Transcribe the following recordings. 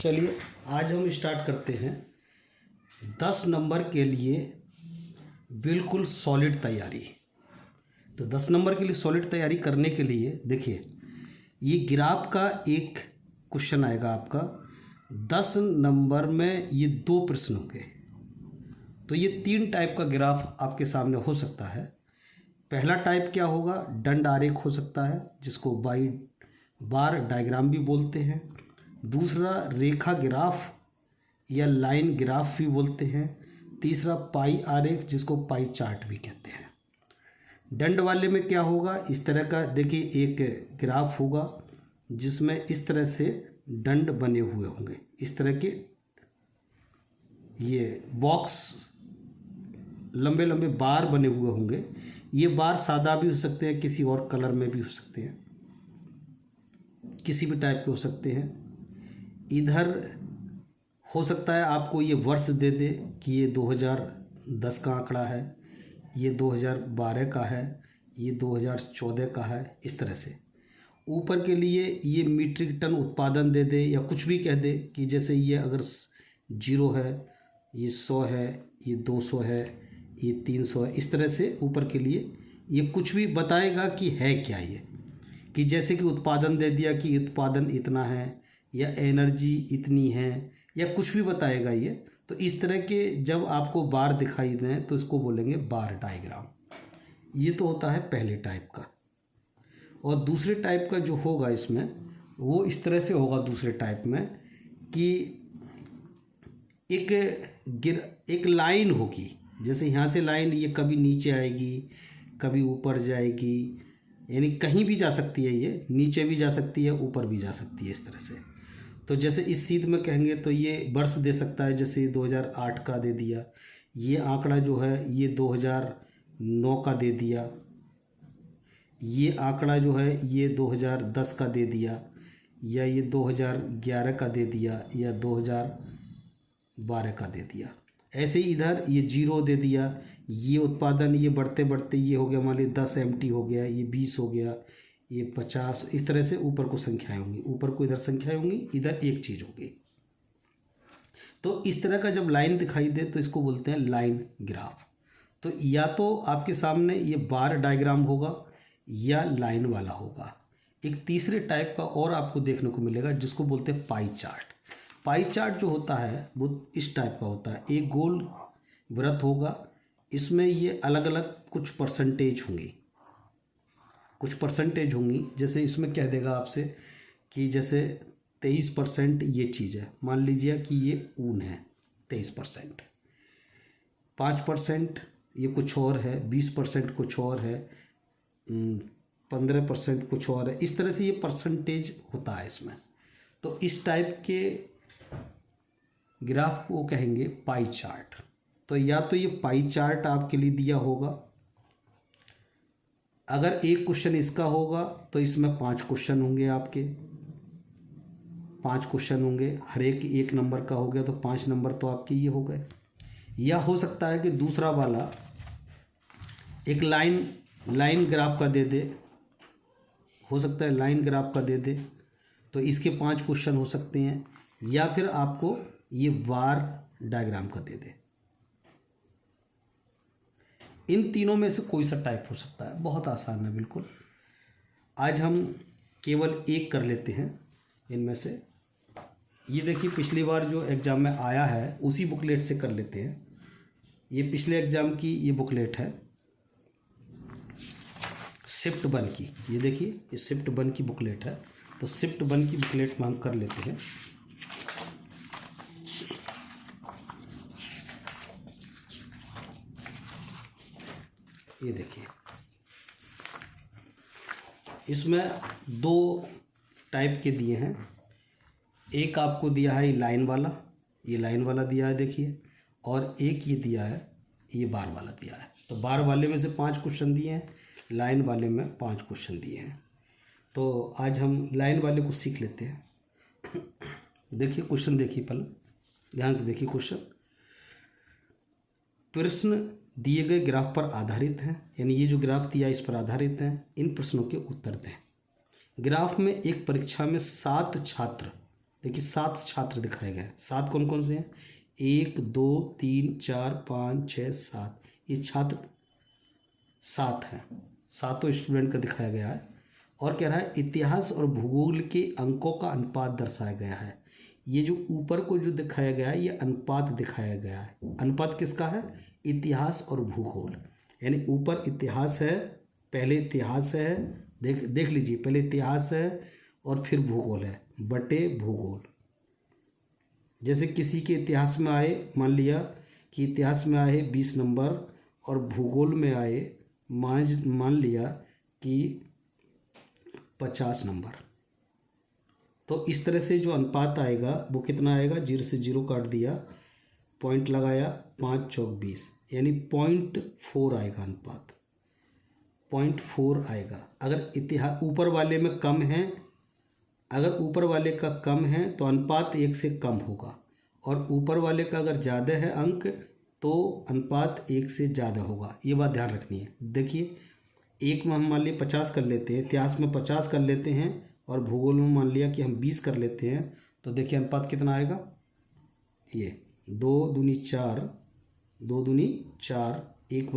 चलिए आज हम स्टार्ट करते हैं 10 नंबर के लिए बिल्कुल सॉलिड तैयारी। तो 10 नंबर के लिए सॉलिड तैयारी करने के लिए देखिए, ये ग्राफ का एक क्वेश्चन आएगा आपका 10 नंबर में। ये 2 प्रश्न होंगे, तो ये 3 टाइप का ग्राफ आपके सामने हो सकता है। पहला टाइप क्या होगा, दंड आरेख हो सकता है, जिसको बाई बार डायग्राम भी बोलते हैं। दूसरा रेखा ग्राफ या लाइन ग्राफ भी बोलते हैं। तीसरा पाई आरेख, जिसको पाई चार्ट भी कहते हैं। दंड वाले में क्या होगा, इस तरह का देखिए एक ग्राफ होगा जिसमें इस तरह से दंड बने हुए होंगे, इस तरह के ये बॉक्स लंबे लंबे बार बने हुए होंगे। ये बार सादा भी हो सकते हैं, किसी और कलर में भी हो सकते हैं, किसी भी टाइप के हो सकते हैं। इधर हो सकता है आपको ये वर्ष दे दे कि ये 2010 का आंकड़ा है, ये 2012 का है, ये 2014 का है। इस तरह से ऊपर के लिए ये मीट्रिक टन उत्पादन दे दे, या कुछ भी कह दे कि जैसे ये अगर 0 है, ये 100 है, ये 200 है, ये 300 है। इस तरह से ऊपर के लिए ये कुछ भी बताएगा कि है क्या ये, कि जैसे कि उत्पादन दे दिया कि उत्पादन इतना है या एनर्जी इतनी है, या कुछ भी बताएगा ये। तो इस तरह के जब आपको बार दिखाई दें तो इसको बोलेंगे बार डायग्राम। ये तो होता है पहले टाइप का। और दूसरे टाइप का जो होगा इसमें, वो इस तरह से होगा दूसरे टाइप में कि एक लाइन होगी। जैसे यहाँ से लाइन ये कभी नीचे आएगी, कभी ऊपर जाएगी, यानी कहीं भी जा सकती है, ये नीचे भी जा सकती है, ऊपर भी जा सकती है, इस तरह से। तो जैसे इस सीध में कहेंगे तो ये वर्ष दे सकता है, जैसे 2008 का दे दिया। ये आंकड़ा जो है ये 2009 का दे दिया। ये आंकड़ा जो है ये 2010 का दे दिया, या ये 2011 का दे दिया, या 2012 का दे दिया। ऐसे ही इधर ये 0 दे दिया। ये उत्पादन ये बढ़ते बढ़ते ये हो गया, मान लीजिए 10 MT हो गया, ये 20 हो गया, ये 50। इस तरह से ऊपर को संख्याएं होंगी, ऊपर को इधर संख्याएं होंगी, इधर एक चीज़ होगी। तो इस तरह का जब लाइन दिखाई दे तो इसको बोलते हैं लाइन ग्राफ। तो या तो आपके सामने ये बार डायग्राम होगा या लाइन वाला होगा। एक तीसरे टाइप का और आपको देखने को मिलेगा, जिसको बोलते हैं पाई चार्ट। पाई चार्ट जो होता है वो इस टाइप का होता है। एक गोल वृत्त होगा, इसमें ये अलग अलग कुछ परसेंटेज होंगी, जैसे इसमें कह देगा आपसे कि जैसे 23% ये चीज़ है, मान लीजिए कि ये ऊन है 23%, 5% ये कुछ और है, 20% कुछ और है, 15% कुछ और है। इस तरह से ये परसेंटेज होता है इसमें। तो इस टाइप के ग्राफ को कहेंगे पाई चार्ट। तो या तो ये पाई चार्ट आपके लिए दिया होगा, अगर एक क्वेश्चन इसका होगा तो इसमें 5 क्वेश्चन होंगे आपके, 5 क्वेश्चन होंगे, हर एक नंबर का हो गया तो 5 नंबर तो आपके ये हो गए। या हो सकता है कि दूसरा वाला एक लाइन ग्राफ का दे दे, हो सकता है लाइन ग्राफ का दे दे, तो इसके 5 क्वेश्चन हो सकते हैं। या फिर आपको ये बार डायग्राम का दे दे। इन तीनों में से कोई सा टाइप हो सकता है, बहुत आसान है बिल्कुल। आज हम केवल एक कर लेते हैं इनमें से। ये देखिए पिछली बार जो एग्ज़ाम में आया है उसी बुकलेट से कर लेते हैं। ये पिछले एग्ज़ाम की ये बुकलेट है शिफ्ट 1 की। ये देखिए ये शिफ्ट 1 की बुकलेट है। तो शिफ्ट 1 की बुकलेट में हम कर लेते हैं। ये देखिए इसमें 2 टाइप के दिए हैं। एक आपको दिया है ये लाइन वाला दिया है देखिए, और एक ये दिया है ये बार वाला दिया है। तो बार वाले में से 5 क्वेश्चन दिए हैं, लाइन वाले में 5 क्वेश्चन दिए हैं। तो आज हम लाइन वाले को सीख लेते हैं। देखिए क्वेश्चन देखिए, पहले ध्यान से देखिए क्वेश्चन। प्रश्न दिए गए ग्राफ पर आधारित हैं, यानी ये जो ग्राफ दिया इस पर आधारित हैं। इन प्रश्नों के उत्तर दें। ग्राफ में एक परीक्षा में 7 छात्र देखिए 7 छात्र दिखाए गए हैं। 7 कौन कौन से हैं? 1 2 3 4 5 6 7, ये छात्र 7 हैं। 7 स्टूडेंट का दिखाया गया है। और कह रहा है इतिहास और भूगोल के अंकों का अनुपात दर्शाया गया है। ये जो ऊपर को जो दिखाया गया है, ये अनुपात दिखाया गया है। अनुपात किसका है? इतिहास और भूगोल। यानी ऊपर इतिहास है, पहले इतिहास है, देख लीजिए, पहले इतिहास है और फिर भूगोल है, बटे भूगोल। जैसे किसी के इतिहास में आए, मान लिया कि इतिहास में आए 20 नंबर और भूगोल में आए मान लिया कि 50 नंबर, तो इस तरह से जो अनुपात आएगा वो कितना आएगा? 0 से 0 काट दिया, पॉइंट लगाया, 5 चौक 20, यानी 0.4 आएगा अनुपात, 0.4 आएगा। अगर इतिहास ऊपर वाले में कम है, अगर ऊपर वाले का कम है तो अनुपात 1 से कम होगा, और ऊपर वाले का अगर ज़्यादा है अंक तो अनुपात 1 से ज़्यादा होगा। ये बात ध्यान रखनी है। देखिए, एक में हम मान लिया 50 कर लेते हैं, इतिहास में 50 कर लेते हैं, और भूगोल में मान लिया कि हम 20 कर लेते हैं, तो देखिए अनुपात कितना आएगा? ये 2 दूनी 4, 2 दूनी 4, एक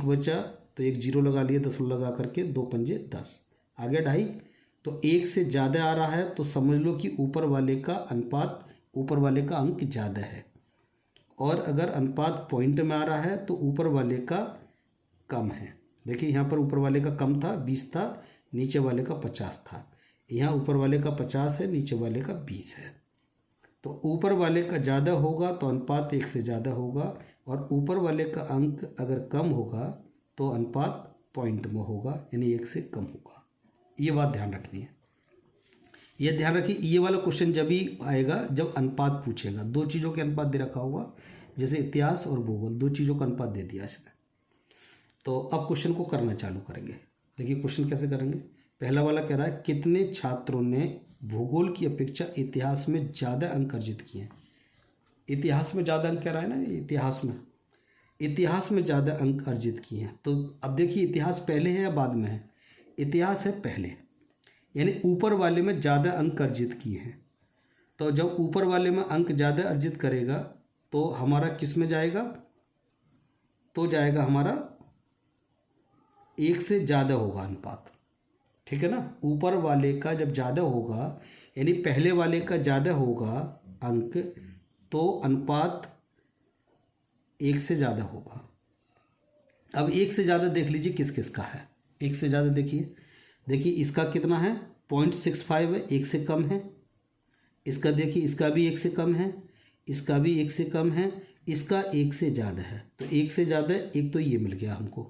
बचा तो एक 0 लगा लिया, 10 लगा करके 2 पंजे 10, आ गया 2.5। तो 1 से ज़्यादा आ रहा है तो समझ लो कि ऊपर वाले का अनुपात, ऊपर वाले का अंक ज़्यादा है। और अगर अनुपात पॉइंट में आ रहा है तो ऊपर वाले का कम है। देखिए यहाँ पर ऊपर वाले का कम था, 20 था, नीचे वाले का 50 था। यहाँ ऊपर वाले का 50 है, नीचे वाले का 20 है। तो ऊपर वाले का ज़्यादा होगा तो अनुपात 1 से ज़्यादा होगा, और ऊपर वाले का अंक अगर कम होगा तो अनुपात पॉइंट में होगा, यानी 1 से कम होगा। ये बात ध्यान रखनी है। ये ध्यान रखिए, ये वाला क्वेश्चन जब भी आएगा जब अनुपात पूछेगा। 2 चीज़ों के अनुपात दे रखा होगा, जैसे इतिहास और भूगोल, 2 चीज़ों का अनुपात दे दिया इसने। तो अब क्वेश्चन को करना चालू करेंगे। देखिए क्वेश्चन कैसे करेंगे। पहला वाला कह रहा है कितने छात्रों ने भूगोल की अपेक्षा इतिहास में ज़्यादा अंक अर्जित किए हैं। इतिहास में ज़्यादा अंक कह रहा है ना, इतिहास में ज़्यादा अंक अर्जित किए हैं। तो अब देखिए इतिहास पहले है या बाद में है? इतिहास है पहले, यानी ऊपर वाले में ज़्यादा अंक अर्जित किए हैं। तो जब ऊपर वाले में अंक ज़्यादा अर्जित करेगा तो हमारा किस में जाएगा? तो जाएगा हमारा 1 से ज़्यादा होगा अनुपात, ठीक है ना। ऊपर वाले का जब ज़्यादा होगा, यानी पहले वाले का ज़्यादा होगा अंक, तो अनुपात 1 से ज़्यादा होगा। अब 1 से ज़्यादा देख लीजिए किस किस का है। 1 से ज़्यादा देखिए इसका कितना है? 0.65 है, 1 से कम है। इसका देखिए, इसका भी 1 से कम है, इसका भी 1 से कम है, इसका 1 से ज़्यादा है। तो 1 से ज़्यादा, एक तो ये मिल गया हमको,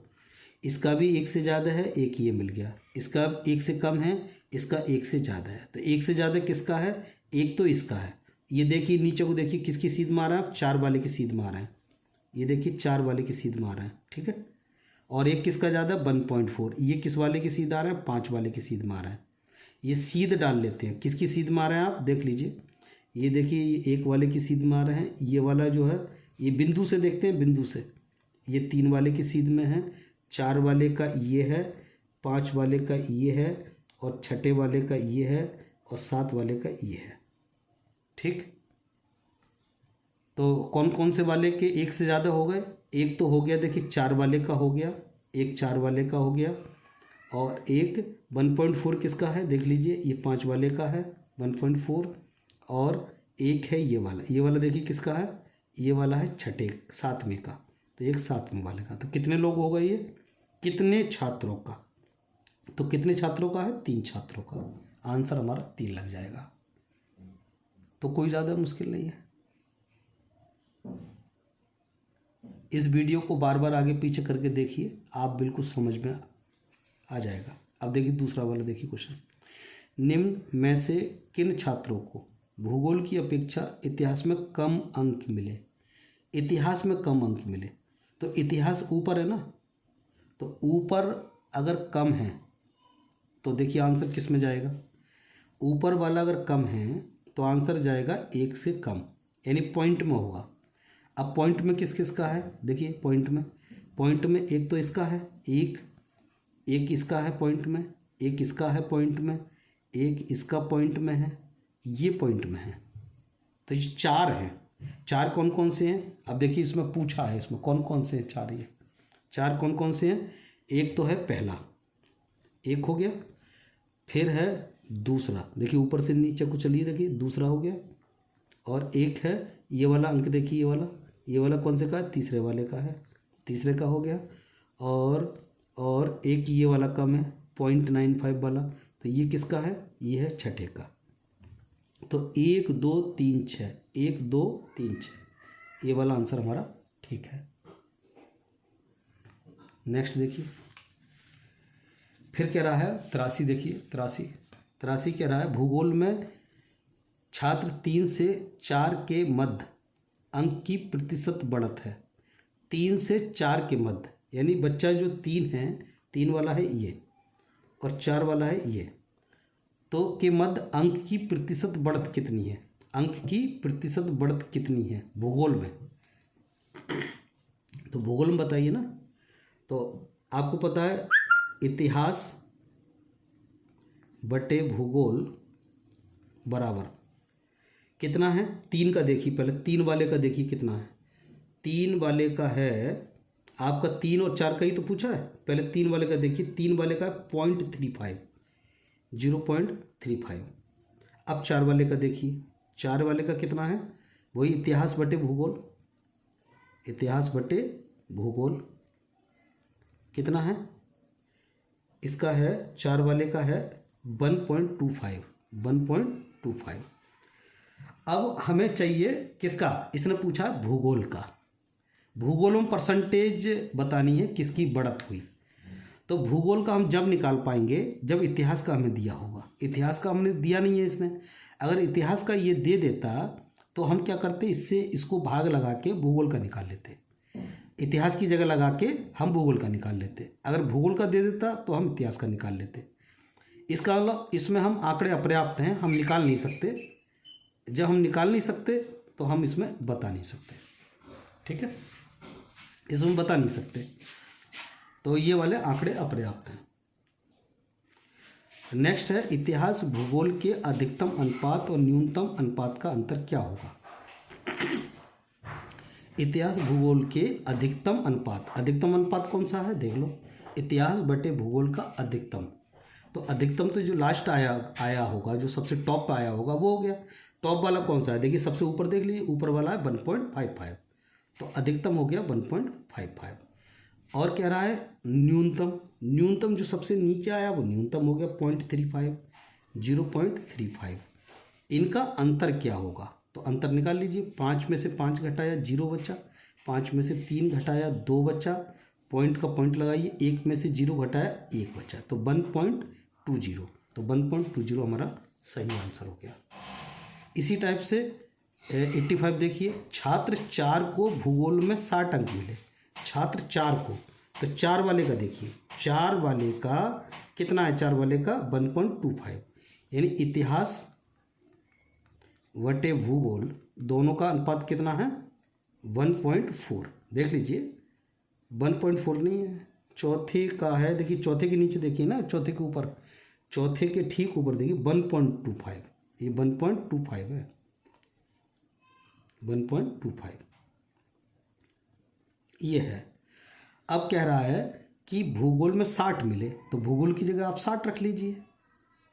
इसका भी 1 से ज़्यादा है, एक ये मिल गया, इसका 1 से कम है, इसका 1 से ज़्यादा है। तो 1 से ज़्यादा किसका है? एक तो इसका है। ये देखिए नीचे को देखिए किसकी सीध मारा है? 4 वाले की सीध मारा है। ये देखिए 4 वाले की सीध मारा है, ठीक है। और एक किसका ज़्यादा? 1.4। ये किस वाले की सीध आ रहा है? 5 वाले की सीध मारा है। ये सीध डाल लेते हैं, किसकी सीध मारा है आप देख लीजिए। ये देखिए ये 1 वाले की सीध मार रहे हैं, ये वाला जो है ये बिंदु से देखते हैं, बिंदु से ये 3 वाले की सीध में है, 4 वाले का ये है, 5 वाले का ये है, और छठे वाले का ये है, और 7 वाले का ये है, ठीक। तो कौन कौन से वाले के 1 से ज़्यादा हो गए? एक तो हो गया देखिए 4 वाले का हो गया, एक 4 वाले का हो गया, और एक 1.4 किसका है देख लीजिए, ये 5 वाले का है 1.4, और एक है ये वाला देखिए किसका है? ये वाला है छठे 7वें का, तो एक 7वें वाले का। तो कितने लोग हो गए ये? कितने छात्रों का? तो कितने छात्रों का है? 3 छात्रों का। आंसर हमारा 3 लग जाएगा। तो कोई ज़्यादा मुश्किल नहीं है। इस वीडियो को बार बार आगे पीछे करके देखिए, आप बिल्कुल समझ में आ जाएगा। अब देखिए दूसरा वाला देखिए क्वेश्चन, निम्न में से किन छात्रों को भूगोल की अपेक्षा इतिहास में कम अंक मिले? इतिहास में कम अंक मिले, तो इतिहास ऊपर है ना, तो ऊपर अगर कम है तो देखिए आंसर किस में जाएगा? ऊपर वाला अगर कम है तो आंसर जाएगा 1 से कम, यानी पॉइंट में होगा। अब पॉइंट में किस किस का है? देखिए पॉइंट में एक तो इसका है, एक इसका है पॉइंट में, एक इसका है पॉइंट में, एक इसका पॉइंट में है, ये पॉइंट में है। तो ये 4 हैं। 4 कौन कौन से हैं? अब देखिए इसमें पूछा है, इसमें कौन कौन से हैं 4, ये 4 कौन कौन से हैं? एक तो है पहला, एक हो गया। फिर है दूसरा, देखिए ऊपर से नीचे को चलिए, देखिए दूसरा हो गया। और एक है ये वाला अंक, देखिए ये वाला कौन से का है? तीसरे वाले का है, तीसरे का हो गया। और एक ये वाला कम है 0.95 वाला, तो ये किसका है? ये है छठे का। तो 1 2 3 6, 1 2 3 6, ये वाला आंसर हमारा ठीक है। नेक्स्ट देखिए, फिर कह रहा है 83, देखिए 83 कह रहा है भूगोल में छात्र 3 से 4 के मध्य अंक की प्रतिशत बढ़त है। 3 से 4 के मध्य, यानी बच्चा जो 3 है, 3 वाला है ये और 4 वाला है ये, तो के मध्य अंक की प्रतिशत बढ़त कितनी है? अंक की प्रतिशत बढ़त कितनी है भूगोल में? तो भूगोल में बताइए ना। तो आपको पता है इतिहास बटे भूगोल बराबर कितना है? 3 का देखिए, पहले 3 वाले का देखिए कितना है। 3 वाले का है आपका, 3 और 4 का ही तो पूछा है। पहले 3 वाले का देखिए, 3 वाले का 0.35, 0.35। अब 4 वाले का देखिए, 4 वाले का कितना है? वही इतिहास बटे भूगोल, इतिहास बटे भूगोल कितना है? इसका है 4 वाले का है 1.25, 1.25। अब हमें चाहिए किसका? इसने पूछा भूगोल का। भूगोल में परसेंटेज बतानी है किसकी बढ़त हुई। तो भूगोल का हम जब निकाल पाएंगे जब इतिहास का हमें दिया होगा। इतिहास का हमने दिया नहीं है इसने। अगर इतिहास का ये दे देता तो हम क्या करते? इससे इसको भाग लगा के भूगोल का निकाल लेते। इतिहास की जगह लगा के हम भूगोल का निकाल लेते। अगर भूगोल का दे देता तो हम इतिहास का निकाल लेते। इसका मतलब इसमें हम आंकड़े अपर्याप्त हैं, हम निकाल नहीं सकते। जब हम निकाल नहीं सकते तो हम इसमें बता नहीं सकते। ठीक है, इसमें बता नहीं सकते, तो ये वाले आंकड़े अपर्याप्त हैं। नेक्स्ट है इतिहास भूगोल के अधिकतम अनुपात और न्यूनतम अनुपात का अंतर क्या होगा? इतिहास भूगोल के अधिकतम अनुपात, अधिकतम अनुपात कौन सा है देख लो, इतिहास बटे भूगोल का अधिकतम। तो अधिकतम तो जो लास्ट आया होगा, जो सबसे टॉप पे आया होगा वो हो गया। टॉप वाला कौन सा है? देखिए सबसे ऊपर देख लीजिए, ऊपर वाला है 1.55, तो अधिकतम हो गया 1.55। और कह रहा है न्यूनतम, न्यूनतम जो सबसे नीचे आया वो न्यूनतम हो गया 0.35, 0.35। इनका अंतर क्या होगा? तो अंतर निकाल लीजिए। 5 में से 5 घटाया 0 बचा, 5 में से 3 घटाया 2 बचा, पॉइंट का पॉइंट लगाइए, 1 में से 0 घटाया 1 बचा, तो 1.20। तो 1.20 हमारा सही आंसर हो गया। इसी टाइप से 85 देखिए, छात्र 4 को भूगोल में 60 अंक मिले। छात्र 4 को, तो 4 वाले का देखिए, 4 वाले का कितना है? 4 वाले का 1.25, यानी इतिहास वटे भूगोल दोनों का अनुपात कितना है? 1.4। देख लीजिए 1.4 नहीं है, चौथे का है। देखिए चौथे के नीचे देखिए ना, चौथे के ऊपर, चौथे के ठीक ऊपर देखिए 1.25, ये 1.25 है, 1.25 ये है। अब कह रहा है कि भूगोल में 60 मिले, तो भूगोल की जगह आप 60 रख लीजिए,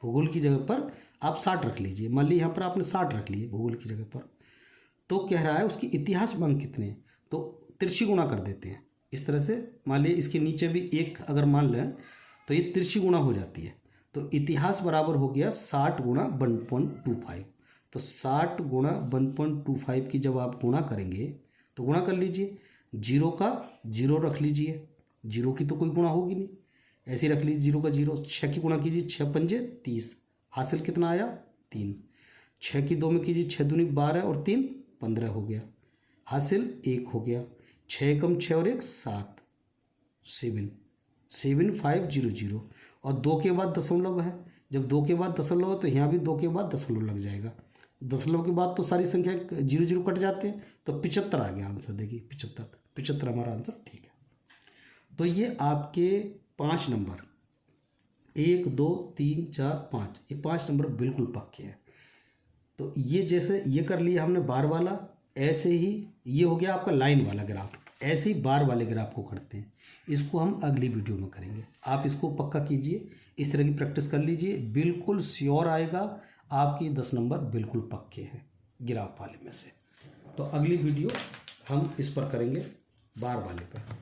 भूगोल की जगह पर आप 60 रख लीजिए। मान लीजिए यहाँ पर आपने 60 रख लिए भूगोल की जगह पर, तो कह रहा है उसकी इतिहास में अंक कितने, तो तिरछी गुणा कर देते हैं इस तरह से। मान लीजिए इसके नीचे भी 1 अगर मान लें तो ये तिरछी गुणा हो जाती है। तो इतिहास बराबर हो गया 60 गुणा 1.25। तो 60 गुणा 1.25 की जब आप गुणा करेंगे तो गुणा कर लीजिए, 0 का 0 रख लीजिए, 0 की तो कोई गुणा होगी नहीं, ऐसे ही रख लीजिए 0 का 0। 6 की गुणा कीजिए, 6 पंजे 30, हासिल कितना आया? 3। 6 की 2 में कीजिए, 6 दूनी 12 और 3 15 हो गया, हासिल 1 हो गया। 6 कम 6 और 1 7, 7500। और 2 के बाद दशमलव है, जब 2 के बाद दशमलव है तो यहाँ भी 2 के बाद दशमलव लग जाएगा। दशमलव के बाद तो सारी संख्या 0 0 कट जाते हैं, तो 75 आ गया आंसर। देखिए 75 हमारा आंसर ठीक है। तो ये आपके 5 नंबर, 1 2 3 4 5, ये 5 नंबर बिल्कुल पक्के हैं। तो ये जैसे ये कर लिया हमने बार वाला, ऐसे ही ये हो गया आपका लाइन वाला ग्राफ। ऐसे ही बार वाले ग्राफ को करते हैं, इसको हम अगली वीडियो में करेंगे। आप इसको पक्का कीजिए, इस तरह की प्रैक्टिस कर लीजिए, बिल्कुल श्योर आएगा, आपकी 10 नंबर बिल्कुल पक्के हैं ग्राफ वाले में से। तो अगली वीडियो हम इस पर करेंगे, बार वाले पर।